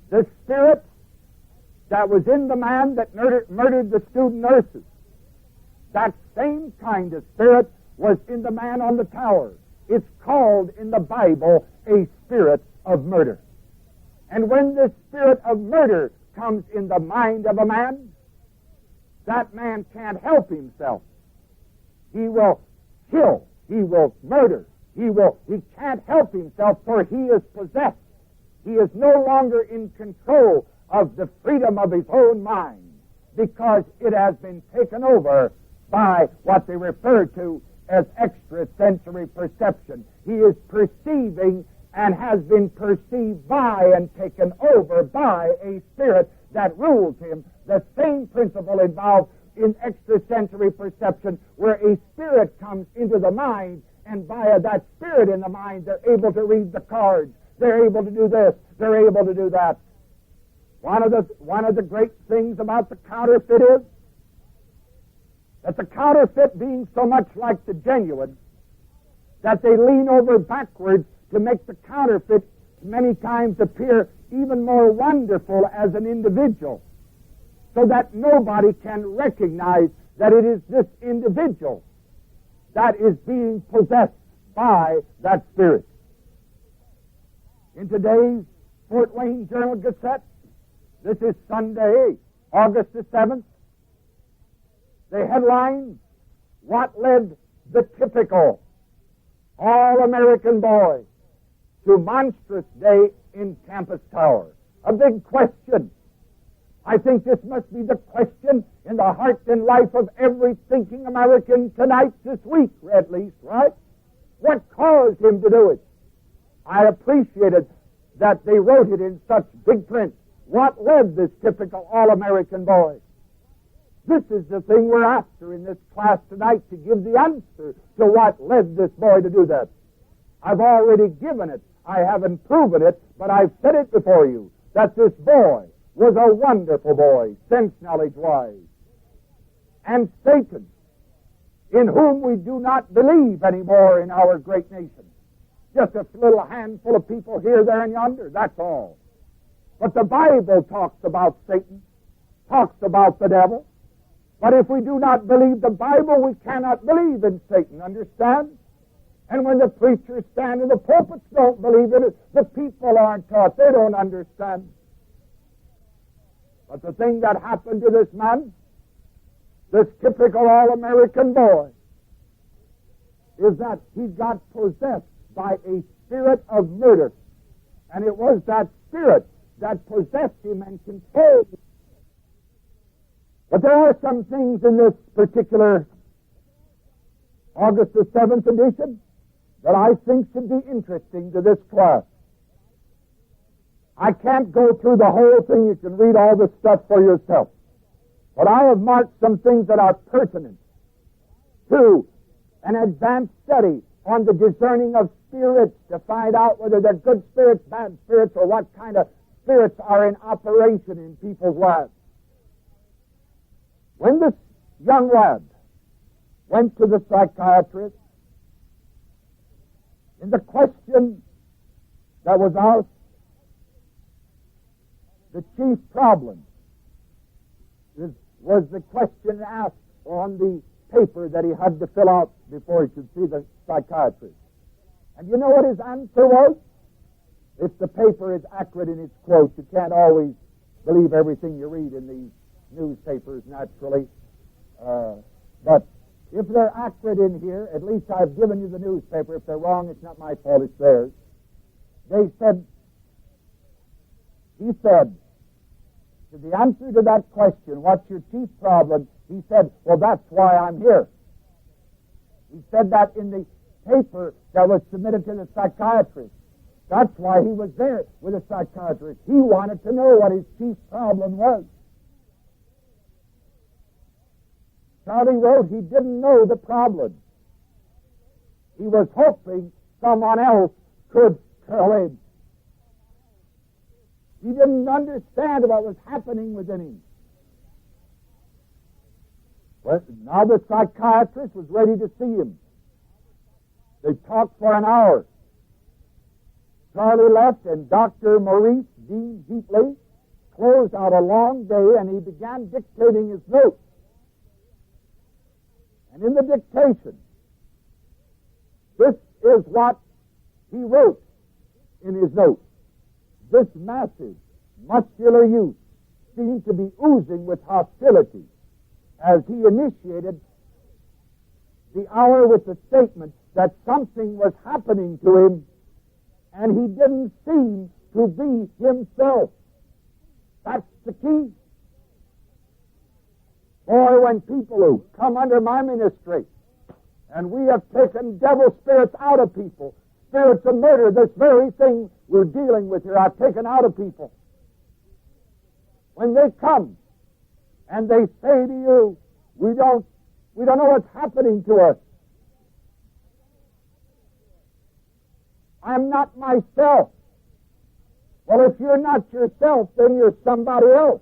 The spirit that was in the man that murdered the student nurses, that same kind of spirit was in the man on the tower. It's called in the Bible a spirit of murder. And when this spirit of murder comes in the mind of a man, that man can't help himself. He will kill. He will murder. He can't help himself, for he is possessed. He is no longer in control of the freedom of his own mind, because it has been taken over by what they refer to as extrasensory perception. He is perceiving and has been perceived by and taken over by a spirit that rules him. The same principle involved in extrasensory perception, where a spirit comes into the mind, and by that spirit in the mind, they're able to read the cards. They're able to do this. They're able to do that. One of the great things about the counterfeit is that the counterfeit, being so much like the genuine, that they lean over backwards to make the counterfeit many times appear even more wonderful as an individual, so that nobody can recognize that it is this individual that is being possessed by that spirit. In today's Fort Wayne Journal-Gazette, this is Sunday, August the 7th, the headline, "What led the typical all-American boy to monstrous day in Campus Tower?" A big question. I think this must be the question in the heart and life of every thinking American tonight, this week, at least, right? What caused him to do it? I appreciated that they wrote it in such big print. What led this typical all-American boy? This is the thing we're after in this class tonight, to give the answer to what led this boy to do that. I've already given it. I haven't proven it, but I've said it before you, that this boy was a wonderful boy, sense knowledge-wise. And Satan, in whom we do not believe anymore in our great nation. Just a little handful of people here, there, and yonder, that's all. But the Bible talks about Satan, talks about the devil. But if we do not believe the Bible, we cannot believe in Satan, understand? And when the preachers stand in the pulpits don't believe in it, the people aren't taught. They don't understand. But the thing that happened to this man, this typical all-American boy, is that he got possessed by a spirit of murder. And it was that spirit that possessed him and controlled him. But there are some things in this particular August the 7th edition that I think should be interesting to this class. I can't go through the whole thing. You can read all the stuff for yourself. But I have marked some things that are pertinent to an advanced study on the discerning of spirits, to find out whether they're good spirits, bad spirits, or what kind of spirits are in operation in people's lives. When this young lad went to the psychiatrist, in the question that was asked, the chief problem was the question asked on the paper that he had to fill out before he could see the psychiatrist. And you know what his answer was? If the paper is accurate in its quotes, you can't always believe everything you read in these newspapers, naturally. But if they're accurate in here, at least I've given you the newspaper. If they're wrong, it's not my fault, it's theirs. He said, to the answer to that question, what's your chief problem? He said, well, that's why I'm here. He said that in the paper that was submitted to the psychiatrist. That's why he was there with a psychiatrist. He wanted to know what his chief problem was. Charlie wrote he didn't know the problem. He was hoping someone else could tell him. He didn't understand what was happening within him. Well, now the psychiatrist was ready to see him. They talked for an hour. Charlie left, and Dr. Maurice Dean Heatley closed out a long day, and he began dictating his notes. And in the dictation, this is what he wrote in his notes. This massive, muscular youth seemed to be oozing with hostility as he initiated the hour with the statement that something was happening to him, and he didn't seem to be himself. That's the key. Boy, when people who come under my ministry, and we have taken devil spirits out of people, spirits of murder, this very thing we're dealing with here, I've taken out of people. When they come and they say to you, we don't know what's happening to us. I'm not myself. Well, if you're not yourself, then you're somebody else.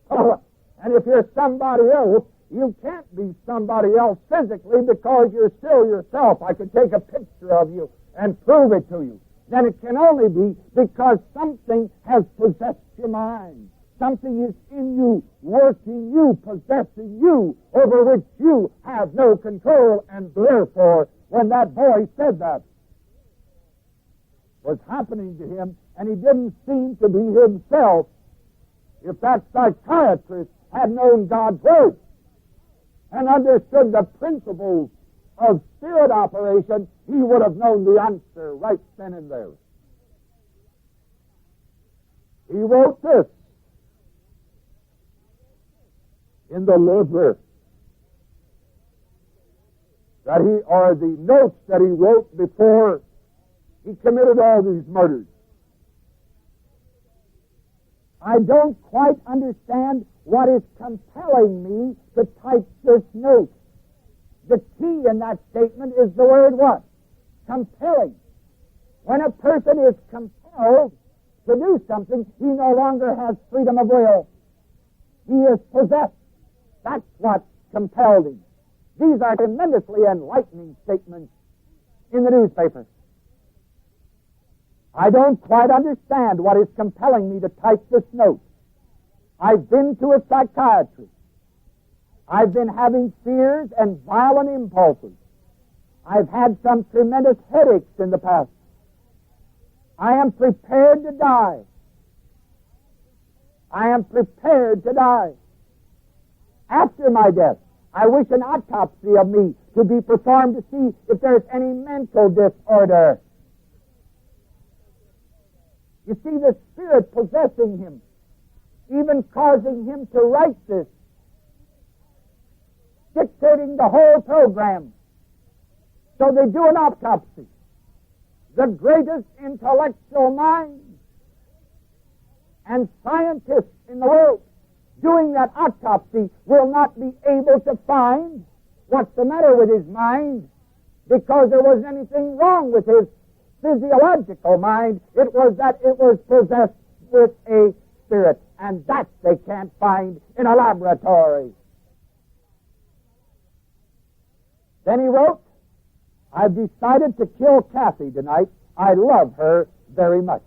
And if you're somebody else, you can't be somebody else physically because you're still yourself. I could take a picture of you and prove it to you. Then it can only be because something has possessed your mind. Something is in you, working you, possessing you, over which you have no control. And therefore, when that boy said that, was happening to him, and he didn't seem to be himself, if that psychiatrist had known God's Word and understood the principles of spirit operation, he would have known the answer right then and there. He wrote this in the liver that the notes that he wrote before he committed all these murders. I don't quite understand what is compelling me to type this note. The key in that statement is the word what? Compelling. When a person is compelled to do something, he no longer has freedom of will. He is possessed. That's what compelled him. These are tremendously enlightening statements in the newspaper. I don't quite understand what is compelling me to type this note. I've been to a psychiatrist. I've been having fears and violent impulses. I've had some tremendous headaches in the past. I am prepared to die. I am prepared to die. After my death, I wish an autopsy of me to be performed to see if there's any mental disorder. You see, the Spirit possessing him, even causing him to write this, dictating the whole program. So they do an autopsy. The greatest intellectual minds and scientists in the world doing that autopsy will not be able to find what's the matter with his mind because there wasn't anything wrong with his physiological mind. It was that it was possessed with a spirit, and that they can't find in a laboratory. Then he wrote, I've decided to kill Kathy tonight. I love her very much.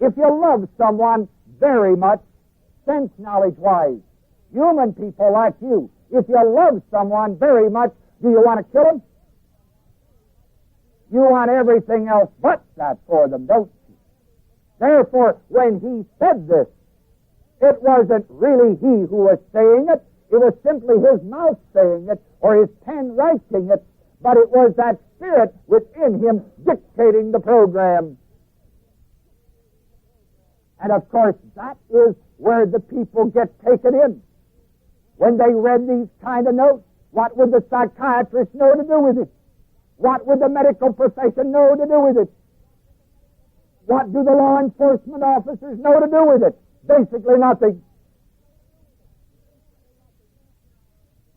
If you love someone very much, sense knowledge-wise, human people like you, if you love someone very much, do you want to kill them? You want everything else but that for them, don't you? Therefore, when he said this, it wasn't really he who was saying it. It was simply his mouth saying it, or his pen writing it, but it was that spirit within him dictating the program. And of course, that is where the people get taken in. When they read these kind of notes, what would the psychiatrist know to do with it? What would the medical profession know to do with it? What do the law enforcement officers know to do with it? Basically nothing.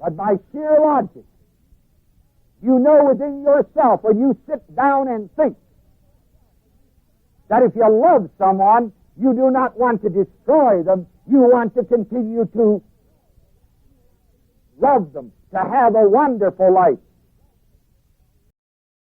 But by sheer logic, you know within yourself when you sit down and think that if you love someone, you do not want to destroy them, you want to continue to love them, to have a wonderful life.